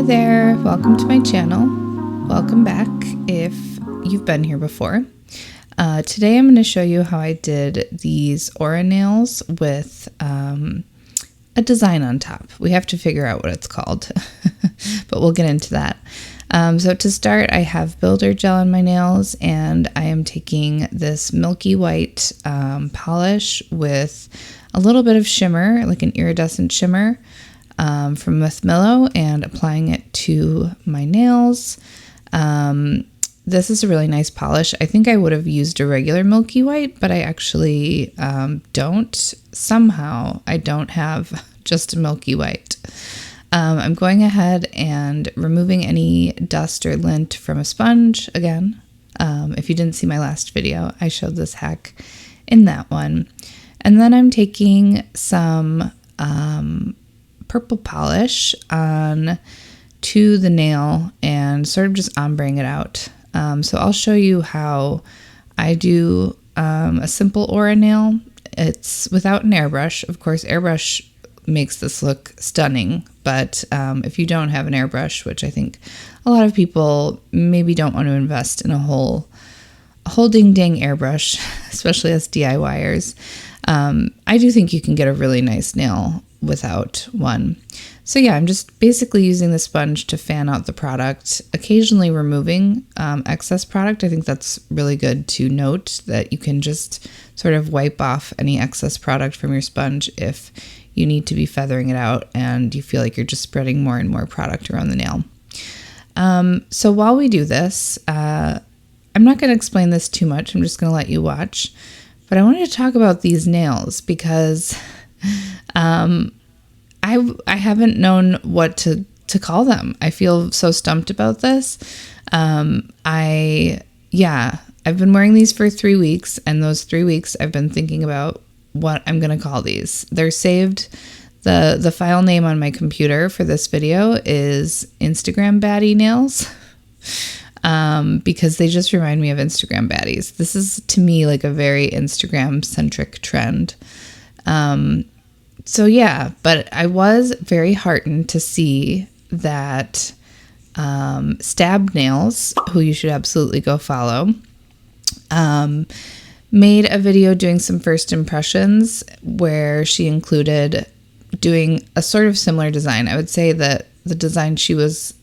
there, welcome to my channel. Welcome back if you've been here before. Today I'm going to show you how I did these aura nails with a design on top. We have to figure out what it's called, but we'll get into that. So to start, I have builder gel on my nails, and I am taking this milky white polish with a little bit of shimmer, like an iridescent shimmer from Myth Millow, and applying it to my nails. This is a really nice polish. I think I would have used a regular milky white, but I actually don't. Somehow I don't have just a milky white. I'm going ahead and removing any dust or lint from a sponge again. If you didn't see my last video, I showed this hack in that one. And then I'm taking some purple polish on to the nail and sort of just ombreing it out. So I'll show you how I do a simple aura nail. It's without an airbrush. Of course, airbrush makes this look stunning, but if you don't have an airbrush, which I think a lot of people maybe don't want to invest in a whole ding-dang airbrush, especially as DIYers, I do think you can get a really nice nail without one. So yeah, I'm just basically using the sponge to fan out the product, occasionally removing excess product. I think that's really good to note, that you can just sort of wipe off any excess product from your sponge if you need to be feathering it out and you feel like you're just spreading more and more product around the nail. So while we do this, I'm not going to explain this too much. I'm just going to let you watch. But I wanted to talk about these nails because I haven't known what to call them. I feel so stumped about this. I've been wearing these for 3 weeks, and those 3 weeks I've been thinking about what I'm going to call these. They're saved. The file name on my computer for this video is Instagram baddie nails. Because they just remind me of Instagram baddies. This is, to me, like a very Instagram-centric trend. So yeah, but I was very heartened to see that Stab Nails, who you should absolutely go follow, made a video doing some first impressions where she included doing a sort of similar design. I would say that the design she was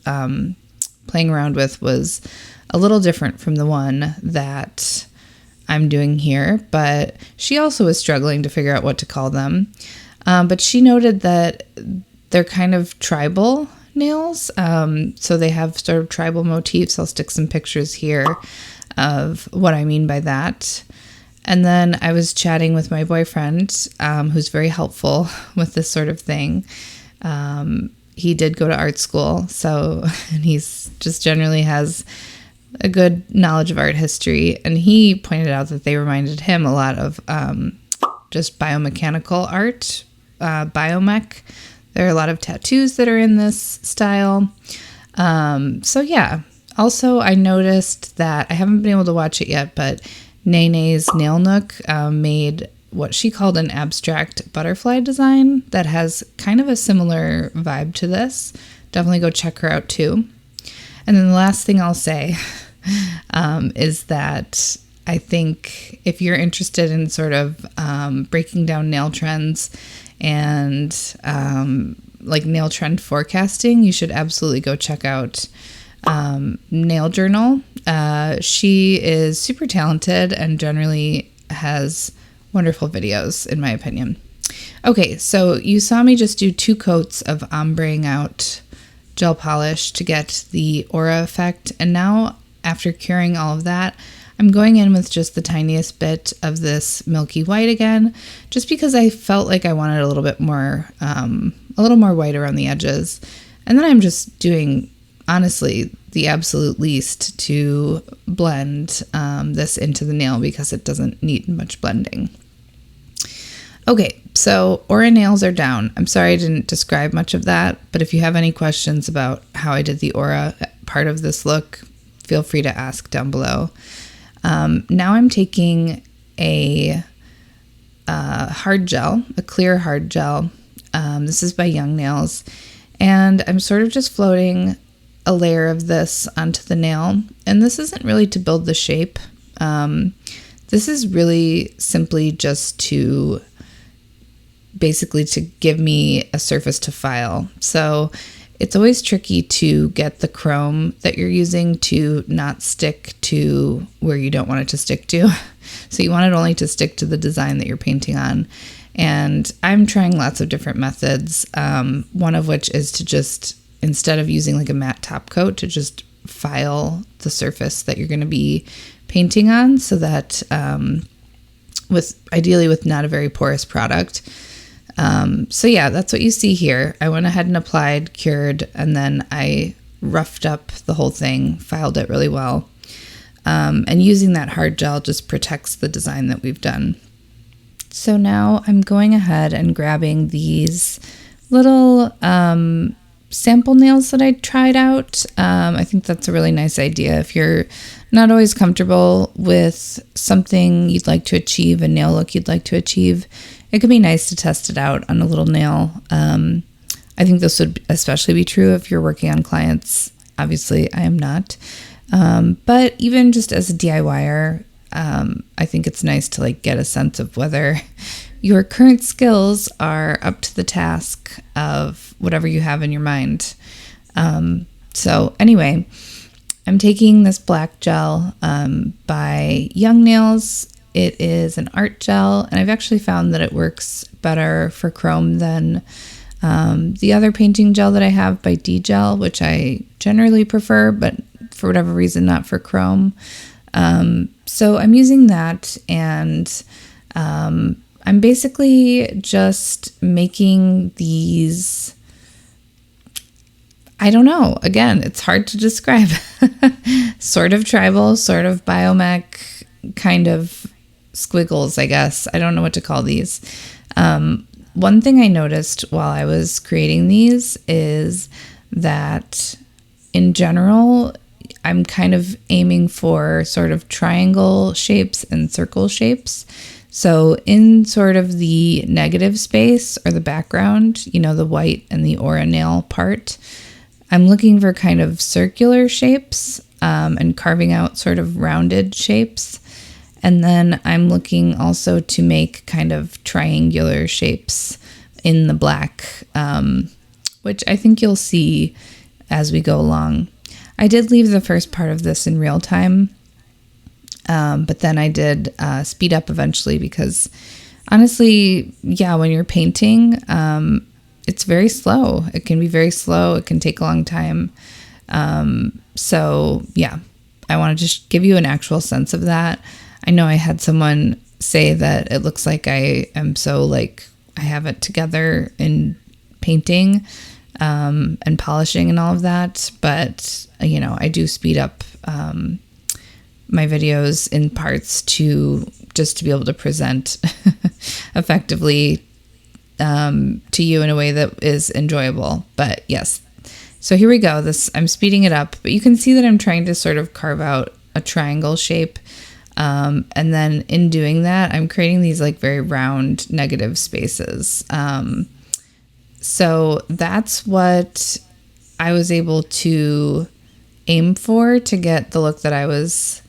playing around with was a little different from the one that I'm doing here, but she also was struggling to figure out what to call them. But she noted that they're kind of tribal nails, so they have sort of tribal motifs. I'll stick some pictures here of what I mean by that. And then I was chatting with my boyfriend, who's very helpful with this sort of thing. He did go to art school, and he's just generally has a good knowledge of art history. And he pointed out that they reminded him a lot of just biomechanical art, biomech. There are a lot of tattoos that are in this style. So yeah. Also, I noticed that I haven't been able to watch it yet, but Nene's Nail Nook made what she called an abstract butterfly design that has kind of a similar vibe to this. Definitely go check her out too. And then the last thing I'll say is that I think if you're interested in sort of breaking down nail trends and like nail trend forecasting, you should absolutely go check out Nail Journal. She is super talented and generally has wonderful videos, in my opinion. Okay, so you saw me just do 2 coats of ombreing out gel polish to get the aura effect, and now after curing all of that, I'm going in with just the tiniest bit of this milky white again, just because I felt like I wanted a little more white around the edges. And then I'm just doing, honestly, the absolute least to blend this into the nail because it doesn't need much blending. Okay, so aura nails are down. I'm sorry I didn't describe much of that, but if you have any questions about how I did the aura part of this look, feel free to ask down below. Now I'm taking a hard gel, a clear hard gel. This is by Young Nails, And I'm sort of just floating a layer of this onto the nail. And this isn't really to build the shape. This is really simply just to basically to give me a surface to file. So it's always tricky to get the chrome that you're using to not stick to where you don't want it to stick to. So you want it only to stick to the design that you're painting on. And I'm trying lots of different methods, one of which is to just, instead of using like a matte top coat, to just file the surface that you're going to be painting on, so that ideally with not a very porous product. So yeah, that's what you see here. I went ahead and applied, cured, and then I roughed up the whole thing, filed it really well. And using that hard gel just protects the design that we've done. So now I'm going ahead and grabbing these little sample nails that I tried out. I think that's a really nice idea. If you're not always comfortable with something you'd like to achieve, a nail look you'd like to achieve, it could be nice to test it out on a little nail. I think this would especially be true if you're working on clients. Obviously, I am not. But even just as a DIYer, I think it's nice to like get a sense of whether your current skills are up to the task of whatever you have in your mind. So anyway, I'm taking this black gel by Young Nails. It is an art gel, and I've actually found that it works better for chrome than the other painting gel that I have by D-Gel, which I generally prefer, but for whatever reason, not for chrome. So I'm using that, and I'm basically just making these, I don't know, again, it's hard to describe, sort of tribal, sort of biomech kind of squiggles, I guess. I don't know what to call these. One thing I noticed while I was creating these is that in general, I'm kind of aiming for sort of triangle shapes and circle shapes. So in sort of the negative space or the background, you know, the white and the aura nail part, I'm looking for kind of circular shapes and carving out sort of rounded shapes. And then I'm looking also to make kind of triangular shapes in the black, which I think you'll see as we go along. I did leave the first part of this in real time, but then I did speed up eventually because honestly, yeah, when you're painting, it's very slow. It can be very slow. It can take a long time. So yeah, I want to just give you an actual sense of that. I know I had someone say that it looks like I am so like I have it together in painting and polishing and all of that, but you know, I do speed up my videos in parts to just to be able to present effectively to you in a way that is enjoyable. But yes, so here we go. I'm speeding it up, but you can see that I'm trying to sort of carve out a triangle shape. And then in doing that, I'm creating these like very round negative spaces. So that's what I was able to aim for to get the look that I was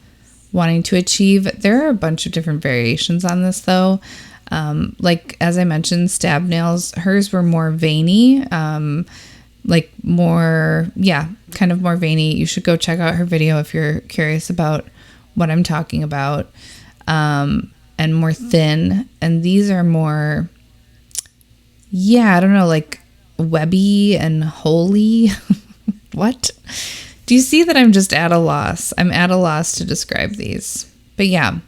wanting to achieve. There are a bunch of different variations on this though. Like as I mentioned, stab nails, hers were more veiny, like more, yeah, kind of more veiny. You should go check out her video if you're curious about what I'm talking about, and more thin. And these are more, yeah, I don't know, like webby and holy. What? Do you see that I'm just at a loss? I'm at a loss to describe these. But yeah,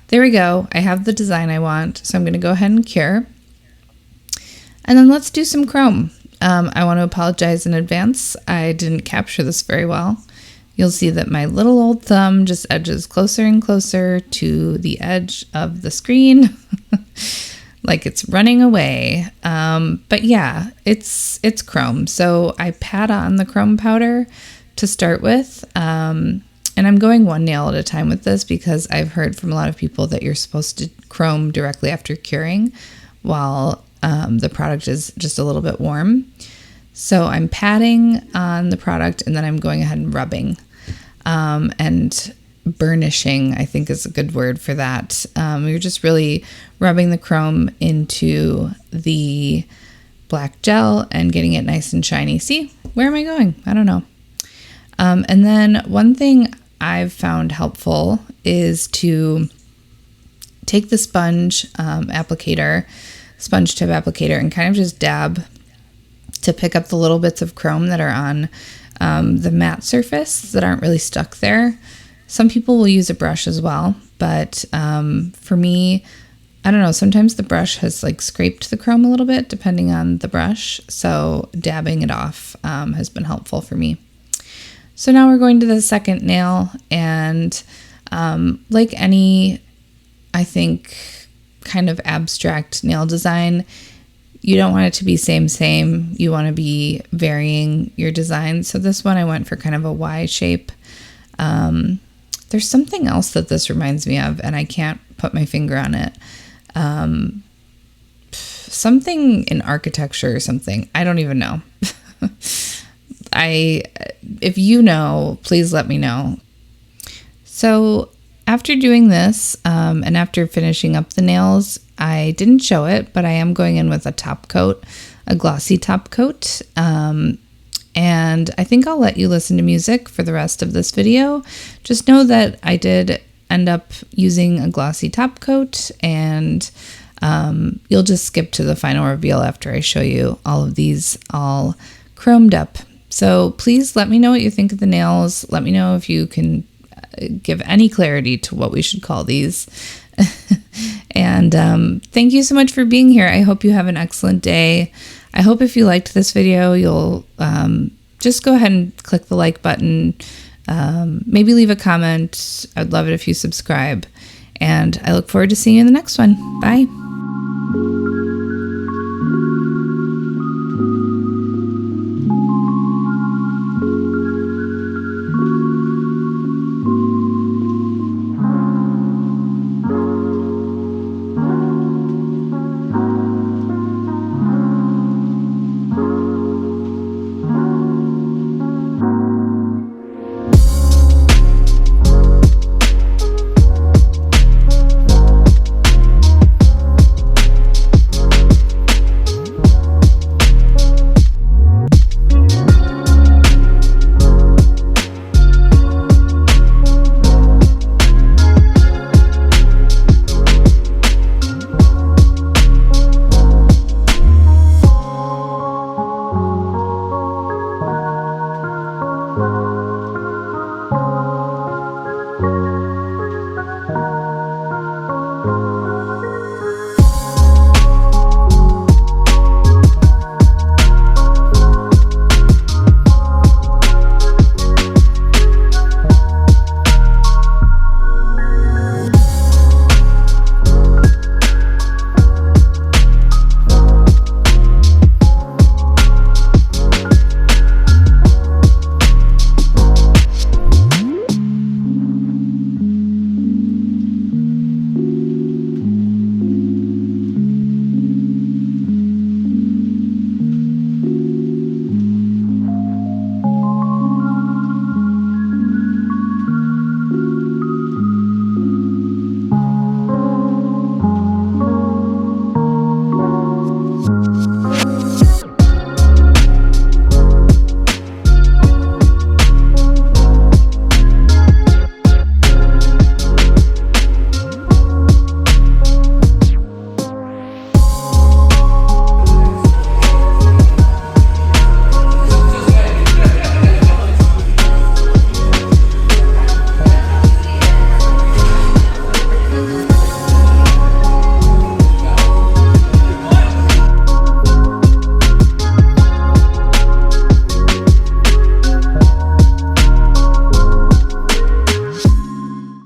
there we go. I have the design I want. So I'm going to go ahead and cure. And then let's do some chrome. I want to apologize in advance. I didn't capture this very well. You'll see that my little old thumb just edges closer and closer to the edge of the screen, like it's running away. But yeah, it's chrome. So I pat on the chrome powder to start with. And I'm going one nail at a time with this because I've heard from a lot of people that you're supposed to chrome directly after curing while the product is just a little bit warm. So I'm patting on the product and then I'm going ahead and rubbing and burnishing, I think is a good word for that. You're just really rubbing the chrome into the black gel and getting it nice and shiny. See, where am I going? I don't know. And then one thing I've found helpful is to take the sponge tip applicator, and kind of just dab to pick up the little bits of chrome that are on the matte surface that aren't really stuck there. Some people will use a brush as well, but for me, I don't know, sometimes the brush has like scraped the chrome a little bit depending on the brush, so dabbing it off has been helpful for me. So now we're going to the second nail, and like any, I think, kind of abstract nail design, you don't want it to be same. You want to be varying your design. So this one I went for kind of a Y shape. There's something else that this reminds me of, and I can't put my finger on it. Something in architecture or something. I don't even know. If you know, please let me know. So after doing this, and after finishing up the nails, I didn't show it, but I am going in with a top coat, a glossy top coat. And I think I'll let you listen to music for the rest of this video. Just know that I did end up using a glossy top coat, and you'll just skip to the final reveal after I show you all of these all chromed up. So please let me know what you think of the nails. Let me know if you can give any clarity to what we should call these. And thank you so much for being here. I hope you have an excellent day. I hope if you liked this video, you'll just go ahead and click the like button. Maybe leave a comment. I'd love it if you subscribe. And I look forward to seeing you in the next one. Bye.